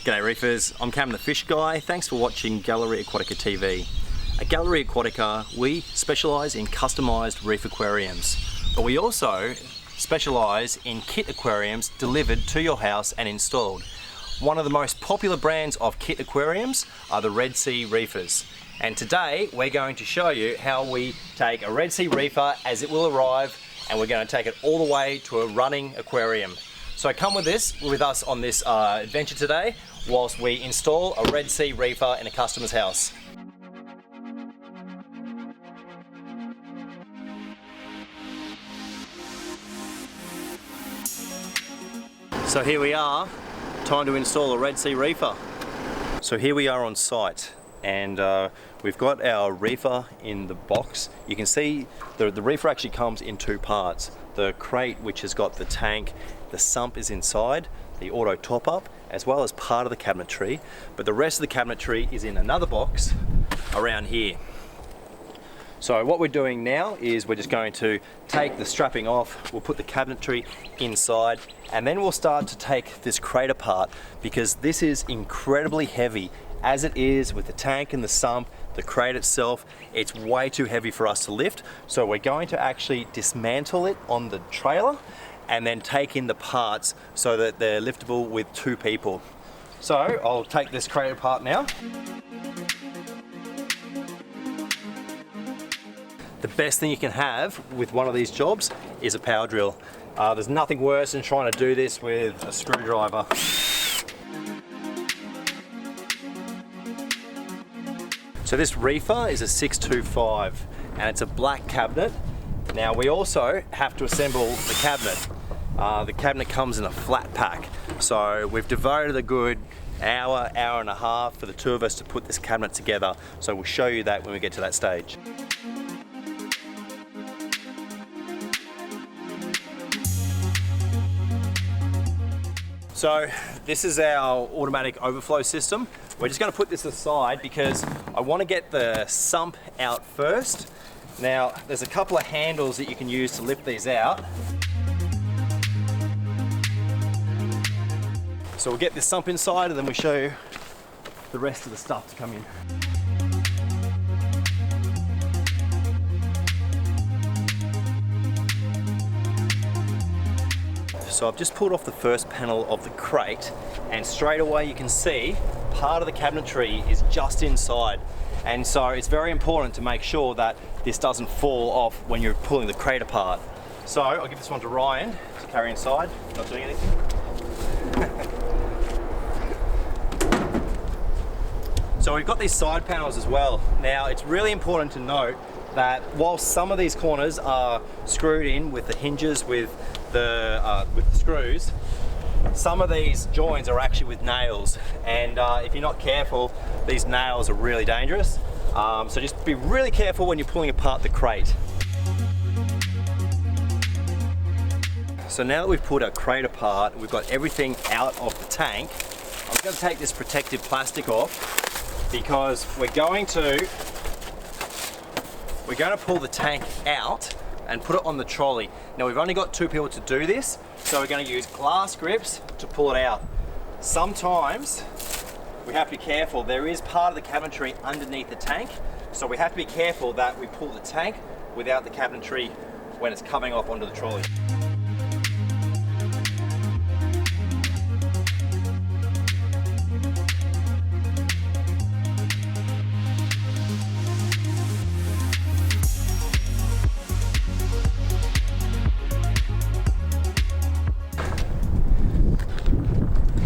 G'day Reefers, I'm Cam the Fish Guy. Thanks for watching Gallery Aquatica TV. At Gallery Aquatica, we specialise in customised reef aquariums, but we also specialise in kit aquariums delivered to your house and installed. One of the most popular brands of kit aquariums are the RedSea Reefers. And today we're going to show you how we take a RedSea Reefer as it will arrive, and we're going to take it all the way to a running aquarium. So come with us on this adventure today whilst we install a RedSea Reefer in a customer's house. So here we are, time to install a RedSea Reefer. So here we are on site, and we've got our reefer in the box. You can see the reefer actually comes in two parts. The crate, which has got the tank, the sump is inside, the auto top up, as well as part of the cabinetry, but the rest of the cabinetry is in another box around here. So what we're doing now is we're just going to take the strapping off, we'll put the cabinetry inside, and then we'll start to take this crate apart, because this is incredibly heavy. As it is with the tank and the sump, the crate itself, it's way too heavy for us to lift. So we're going to actually dismantle it on the trailer and then take in the parts so that they're liftable with two people. So I'll take this crate apart now. The best thing you can have with one of these jobs is a power drill. There's nothing worse than trying to do this with a screwdriver. So this reefer is a 625 and it's a black cabinet. Now we also have to assemble the cabinet. The cabinet comes in a flat pack. So we've devoted a good hour and a half for the two of us to put this cabinet together. So we'll show you that when we get to that stage. So this is our automatic overflow system. We're just going to put this aside because I want to get the sump out first. Now there's a couple of handles that you can use to lift these out. So we'll get this sump inside and then we'll show you the rest of the stuff to come in. So I've just pulled off the first panel of the crate, and straight away you can see part of the cabinetry is just inside. And so it's very important to make sure that this doesn't fall off when you're pulling the crate apart. So I'll give this one to Ryan to carry inside, not doing anything. So we've got these side panels as well. Now it's really important to note that while some of these corners are screwed in with the hinges with the screws, some of these joins are actually with nails, and if you're not careful, these nails are really dangerous. So just be really careful when you're pulling apart the crate. So now that we've pulled our crate apart, we've got everything out of the tank, I'm going to take this protective plastic off because we're going to pull the tank out and put it on the trolley. Now we've only got two people to do this, so we're going to use glass grips to pull it out. Sometimes we have to be careful. There is part of the cabinetry underneath the tank, so we have to be careful that we pull the tank without the cabinetry when it's coming off onto the trolley.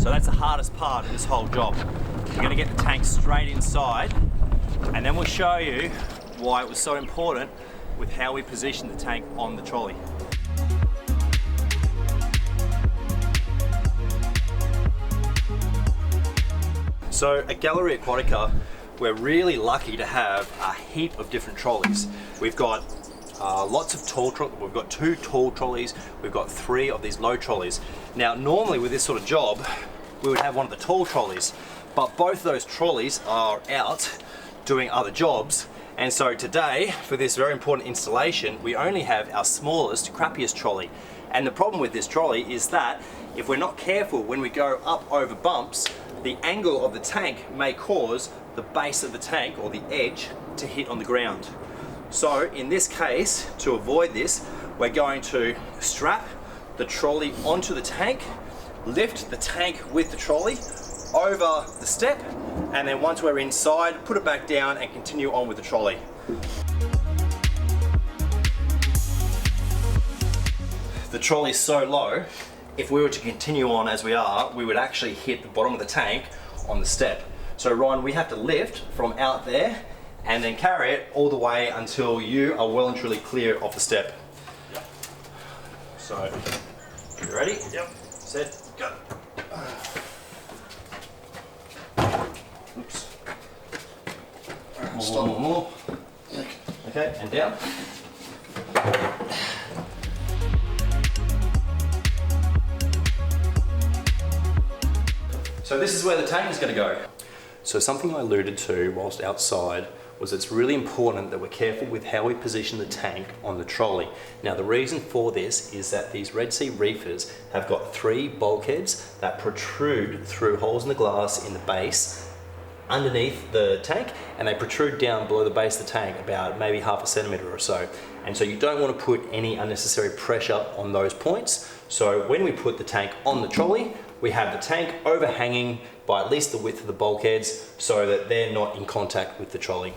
So that's the hardest part of this whole job. We're going to get the tank straight inside, and then we'll show you why it was so important with how we position the tank on the trolley. So at Gallery Aquatica, we're really lucky to have a heap of different trolleys. We've got lots of tall trolleys. We've got 2 tall trolleys, we've got 3 of these low trolleys. Now normally with this sort of job, we would have one of the tall trolleys, but both of those trolleys are out doing other jobs, and so today for this very important installation we only have our smallest, crappiest trolley, And the problem with this trolley is that if we're not careful when we go up over bumps, the angle of the tank may cause the base of the tank or the edge to hit on the ground. So in this case, to avoid this, we're going to strap the trolley onto the tank, lift the tank with the trolley over the step, and then once we're inside, put it back down and continue on with the trolley. The trolley's so low, if we were to continue on as we are, we would actually hit the bottom of the tank on the step. So Ryan, we have to lift from out there and then carry it all the way until you are well and truly clear of the step. Yep. So, you ready? Yep. Set, go. Oops. More. Okay, and down. So this is where the tank is going to go. So something I alluded to whilst outside was it's really important that we're careful with how we position the tank on the trolley. Now the reason for this is that these RedSea reefers have got 3 bulkheads that protrude through holes in the glass in the base underneath the tank, and they protrude down below the base of the tank about maybe half a centimetre or so. And so you don't want to put any unnecessary pressure on those points. So when we put the tank on the trolley, we have the tank overhanging by at least the width of the bulkheads so that they're not in contact with the trolley.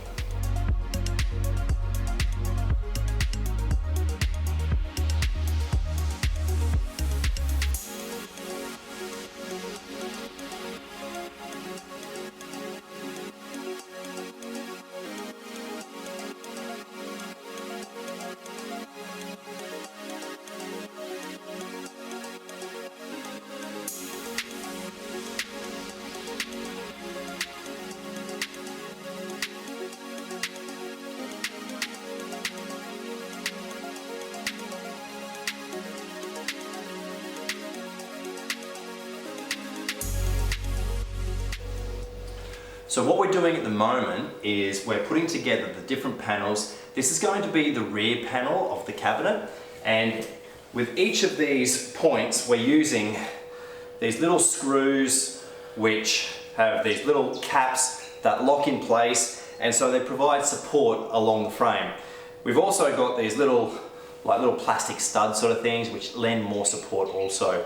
So what we're doing at the moment is we're putting together the different panels. This is going to be the rear panel of the cabinet, and with each of these points we're using these little screws which have these little caps that lock in place, and so they provide support along the frame. We've also got these little plastic stud sort of things which lend more support also.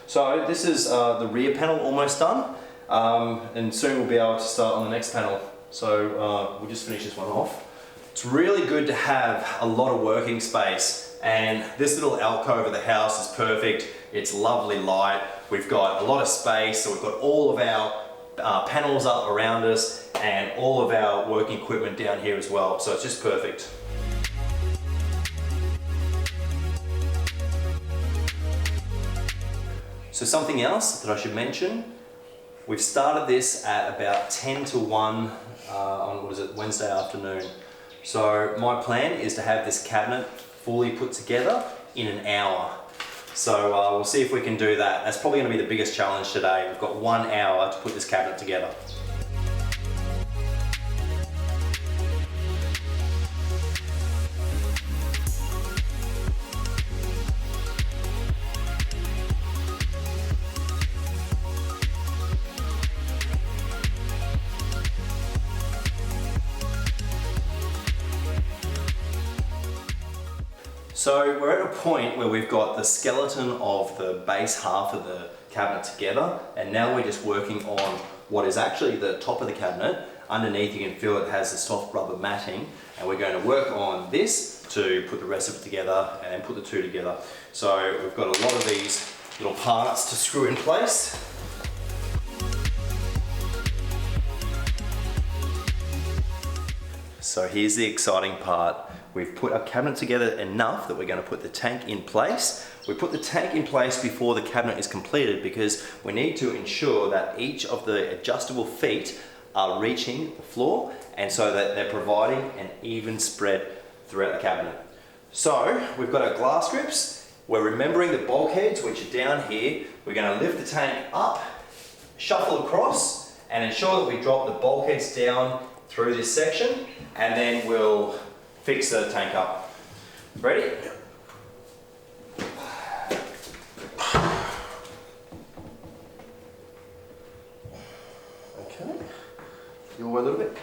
So this is the rear panel almost done. And soon we'll be able to start on the next panel. So we'll just finish this one off. It's really good to have a lot of working space, and this little alcove of the house is perfect. It's lovely light. We've got a lot of space, so we've got all of our panels up around us and all of our working equipment down here as well. So it's just perfect. So something else that I should mention, we've started this at about 10 to 1 on Wednesday afternoon. So my plan is to have this cabinet fully put together in an hour. So we'll see if we can do that. That's probably going to be the biggest challenge today. We've got 1 hour to put this cabinet together. So we're at a point where we've got the skeleton of the base half of the cabinet together, and now we're just working on what is actually the top of the cabinet. Underneath you can feel it has the soft rubber matting, and we're going to work on this to put the rest of it together and then put the two together. So we've got a lot of these little parts to screw in place. So here's the exciting part. We've put our cabinet together enough that we're going to put the tank in place. We put the tank in place before the cabinet is completed because we need to ensure that each of the adjustable feet are reaching the floor, and so that they're providing an even spread throughout the cabinet. So we've got our glass grips. We're remembering the bulkheads which are down here. We're going to lift the tank up, shuffle across, and ensure that we drop the bulkheads down through this section, and then we'll fix the tank up. Ready? away a little bit.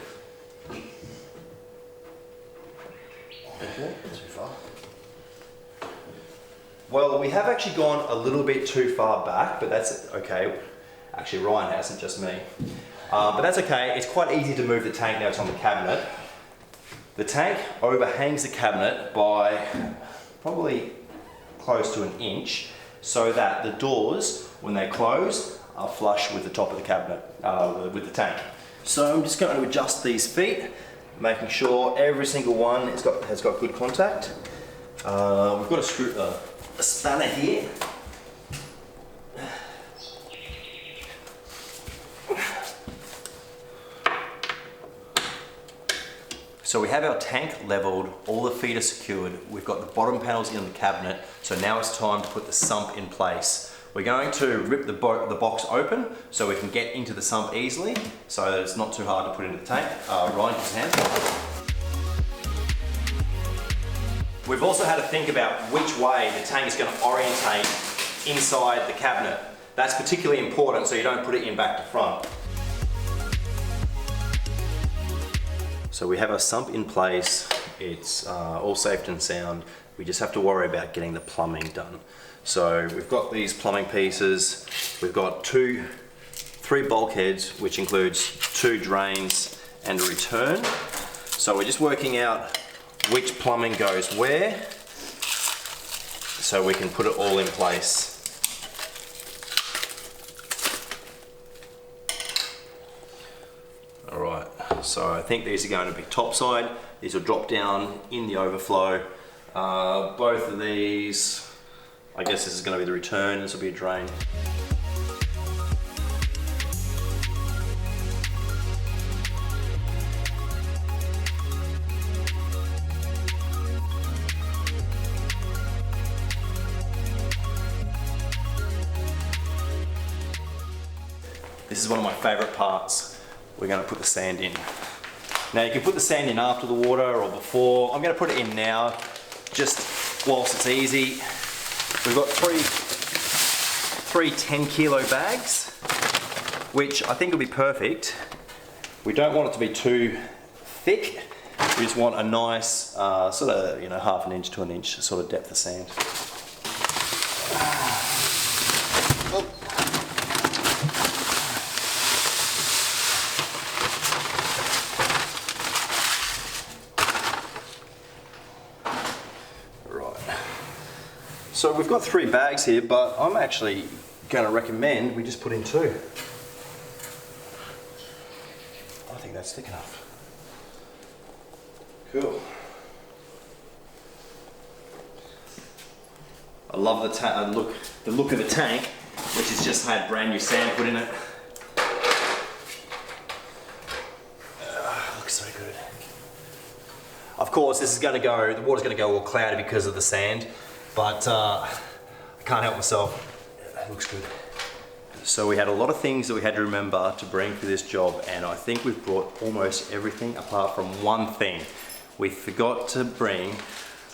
Okay, not too far. Well, we have actually gone a little bit too far back, but that's okay. Actually, Ryan hasn't, just me. But that's okay. It's quite easy to move the tank now it's on the cabinet. The tank overhangs the cabinet by probably close to 1 inch, so that the doors, when they close, are flush with the top of the cabinet, with the tank. So I'm just going to adjust these feet, making sure every single one has got good contact. We've got a spanner here. So we have our tank leveled, all the feet are secured, we've got the bottom panels in the cabinet, so now it's time to put the sump in place. We're going to rip the box open so we can get into the sump easily, so that it's not too hard to put into the tank. Ryan, his hand. We've also had to think about which way the tank is going to orientate inside the cabinet. That's particularly important so you don't put it in back to front. So we have our sump in place, it's all safe and sound. We just have to worry about getting the plumbing done. So we've got these plumbing pieces, we've got 3 bulkheads, which includes 2 drains and a return. So we're just working out which plumbing goes where, so we can put it all in place. Alright, so I think these are going to be topside. These will drop down in the overflow. Both of these, I guess this is going to be the return, this will be a drain. This is one of my favourite parts. We're going to put the sand in. Now you can put the sand in after the water or before. I'm going to put it in now, just whilst it's easy. We've got three 10 kilo bags, which I think will be perfect. We don't want it to be too thick. We just want a nice sort of, you know, 1/2 inch to 1 inch sort of depth of sand. So we've got 3 bags here, but I'm actually going to recommend we just put in 2. I think that's thick enough. Cool. I love the look of the tank, which has just had brand new sand put in it. Looks so good. Of course, this is going to go. The water's going to go all cloudy because of the sand. But I can't help myself, it looks good. So we had a lot of things that we had to remember to bring for this job, and I think we've brought almost everything apart from one thing. We forgot to bring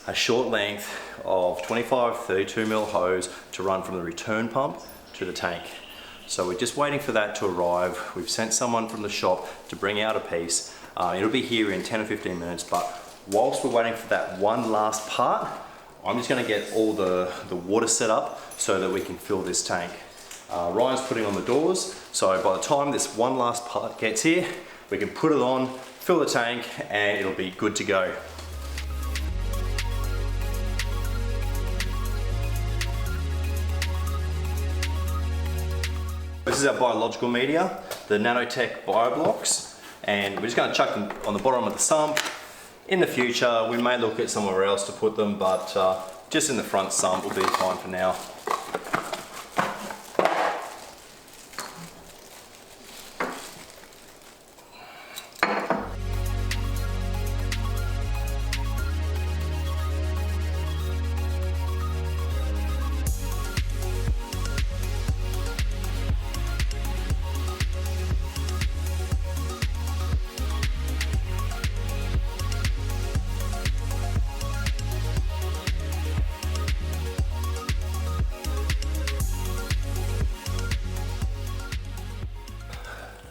a short length of 25-32mm hose to run from the return pump to the tank. So we're just waiting for that to arrive. We've sent someone from the shop to bring out a piece. It'll be here in 10 or 15 minutes, but whilst we're waiting for that one last part, I'm just going to get all the water set up so that we can fill this tank. Ryan's putting on the doors, so by the time this one last part gets here, we can put it on, fill the tank, and it'll be good to go. This is our biological media, the Nanotech BioBlocks, and we're just going to chuck them on the bottom of the sump. In the future, we may look at somewhere else to put them, but just in the front sump will be fine for now.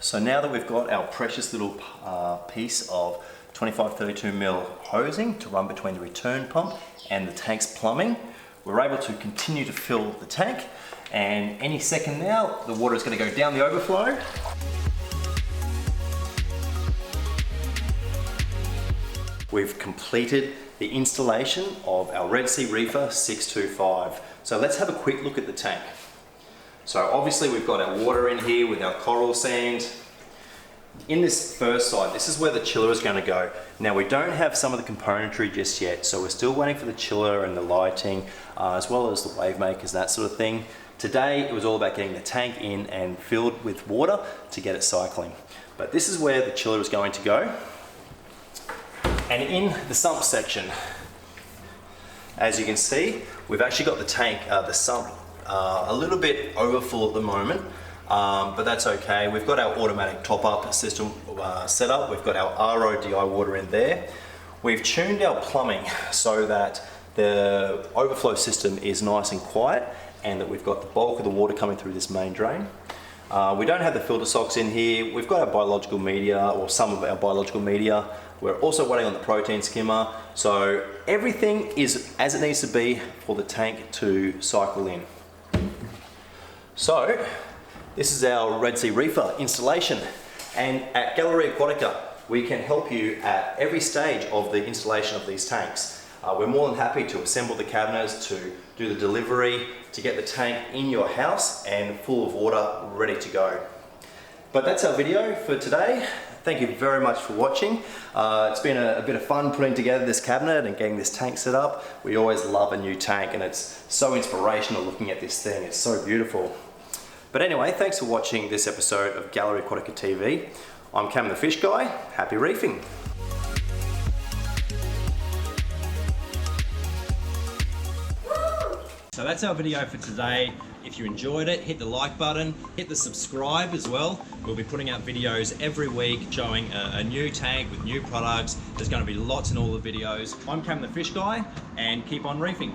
So now that we've got our precious little piece of 25-32mm hosing to run between the return pump and the tank's plumbing, we're able to continue to fill the tank, and any second now the water is going to go down the overflow. We've completed the installation of our RedSea REEFER 625. So let's have a quick look at the tank. So obviously we've got our water in here with our coral sand. In this first side, this is where the chiller is going to go. Now we don't have some of the componentry just yet, so we're still waiting for the chiller and the lighting, as well as the wave makers, that sort of thing. Today it was all about getting the tank in and filled with water to get it cycling. But this is where the chiller is going to go. And in the sump section, as you can see, we've actually got the tank, the sump, a little bit overfull at the moment, but that's okay. We've got our automatic top-up system set up. We've got our RO/DI water in there. We've tuned our plumbing so that the overflow system is nice and quiet, and that we've got the bulk of the water coming through this main drain. We don't have the filter socks in here. We've got our biological media, or some of our biological media. We're also waiting on the protein skimmer. So everything is as it needs to be for the tank to cycle in. So this is our RedSea REEFER installation. And at Galleria Aquatica, we can help you at every stage of the installation of these tanks. We're more than happy to assemble the cabinets, to do the delivery, to get the tank in your house and full of water, ready to go. But that's our video for today. Thank you very much for watching. It's been a bit of fun putting together this cabinet and getting this tank set up. We always love a new tank, and it's so inspirational looking at this thing. It's so beautiful. But anyway, thanks for watching this episode of Galleria Aquatica TV. I'm Cam the Fish Guy. Happy reefing. So that's our video for today. If you enjoyed it, hit the like button, hit the subscribe as well. We'll be putting out videos every week showing a new tank with new products. There's going to be lots in all the videos. I'm Cam the Fish Guy, and keep on reefing.